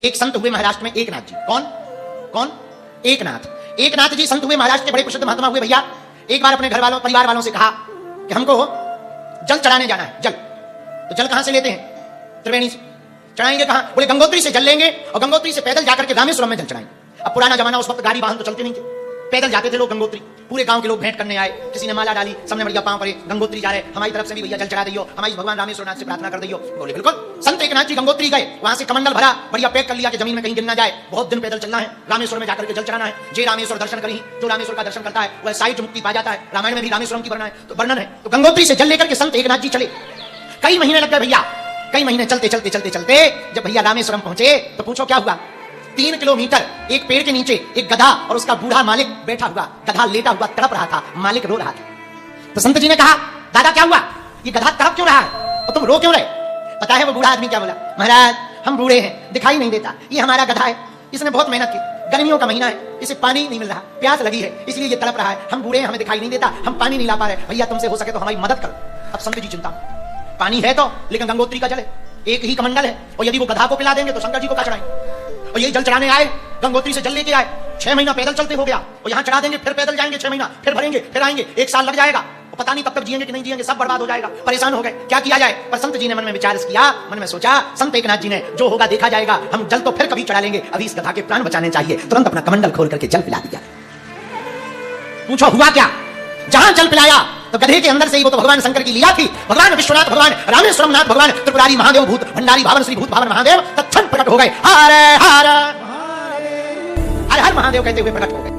एक संत हुए महाराष्ट्र में, एकनाथ जी। कौन कौन? एकनाथ। एकनाथ जी संत हुए, महाराष्ट्र के बड़े प्रसिद्ध महात्मा हुए भैया। एक बार अपने घर वालों, परिवार वालों से कहा कि हमको जल चढ़ाने जाना है। जल तो जल कहां से लेते हैं? त्रिवेणी से। चढ़ाएंगे कहां? बोले गंगोत्री से जल लेंगे और गंगोत्री से पैदल जाकर के रामेश्वरम में जल चढ़ाएंगे। अब पुराना जमाना, उस वक्त गाड़ी वाहन तो चलते नहीं थे, पैदल जाते थे लोग गंगोत्री। पूरे गांव के लोग भेंट करने आए, किसी ने माला डाली, सबने बढ़िया पांव पड़े, गंगोत्री जा रहे, हमारी तरफ से भी भैया जल चढ़ा दियो, हमारी भगवान रामेश्वरनाथ से प्रार्थना कर दियो। बोले बिल्कुल। संत एकनाथ जी गंगोत्री गए, वहां से कमंडल भरा, बढ़िया पैक कर लिया कि जमीन में कहीं गिर ना जाए। बहुत दिन पैदल चलना है, रामेश्वर में जाकर के जल चढ़ाना है। जे रामेश्वर दर्शन करी, जो रामेश्वर का दर्शन करता है वह साइज मुक्ति पा जाता है। रामायण में भी रामेश्वरम की वर्णन है। तो गंगोत्री से जल लेकर के संत एकनाथ जी चले। कई महीने लग गए भैया, कई महीने चलते चलते चलते चलते जब भैया रामेश्वरम पहुंचे तो पूछो क्या हुआ? 3 किलोमीटर एक पेड़ के नीचे एक गधा और उसका बूढ़ा मालिक बैठा हुआ, गधा लेटा हुआ तड़प रहा था, मालिक रो रहा था। तो संत जी ने कहा, दादा क्या हुआ? ये गधा तड़प क्यों रहा है और तुम रो क्यों रहे? पता है वो बूढ़ा आदमी क्या बोला? महाराज हम बूढ़े हैं, दिखाई नहीं देता, ये हमारा गधा है, इसने बहुत मेहनत की, गर्मियों का महीना है, इसे पानी नहीं मिल रहा, प्यास लगी है, इसलिए ये तड़प रहा है। हम बूढ़े हैं, हमें दिखाई नहीं देता, हम पानी नहीं ला पा रहे, भैया तुमसे हो सके तो हमारी मदद करो। अब संत जी चिंता, पानी है तो, लेकिन गंगोत्री का जल है, एक ही कमंडल है, और यदि वो गधा को पिला देंगे तो शंकर जी को क्या चढ़ाएंगे? और ये जल चढ़ाने आए, गंगोत्री से जल लेके आए, 6 महीना पैदल चलते हो गया, और यहाँ चढ़ा देंगे, फिर पैदल जाएंगे 6 महीना, फिर भरेंगे, फिर आएंगे, 1 साल लग जाएगा, और पता नहीं कब तक जिएंगे कि नहीं जिएंगे, सब बर्बाद हो जाएगा। परेशान हो गए, क्या किया जाए? पर संत जी ने मन में विचार किया, मन में सोचा, संत एकनाथ जी ने, जो होगा देखा जाएगा, हम जल तो फिर कभी चढ़ा लेंगे, अभी इस गधा के प्राण बचाने चाहिए। तुरंत अपना कमंडल खोल करके जल पिला दिया। पूछो हुआ क्या? जहां जल पिलाया तो गधे के अंदर से ही वो तो भगवान शंकर की लीला थी। भगवान विश्वनाथ, भगवान रामेश्वरम नाथ, भगवान त्रिपुरारी महादेव, भूत भंडारी भावन श्री भूत भावन महादेव तत्क्षण प्रकट हो गए। हर हर हर हर महादेव कहते हुए प्रकट हो गए।